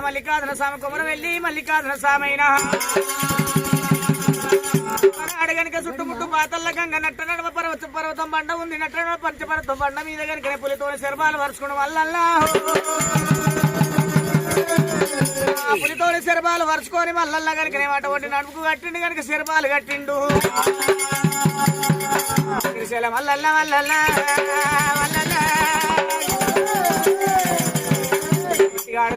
మల్లికార్జున స్వామి కుమర వెళ్ళి మల్లికార్జున స్వామి అడగనుక చుట్టుముట్టు పాతల్ల గంగ నట్ట నడమ పర్వతం బండ ఉంది నట్ట పంచపర్వతం బండ మీద కనుక పులితో శర్మాలు వరుచుకోవడం వల్ల పులితోని శర్మాలు వరుచుకొని మల్లల్లా కనుక అటువంటి నడుపుకు కట్టిండు కనుక శర్మాలు కట్టిండు మల్లల్లా మల్లల్లా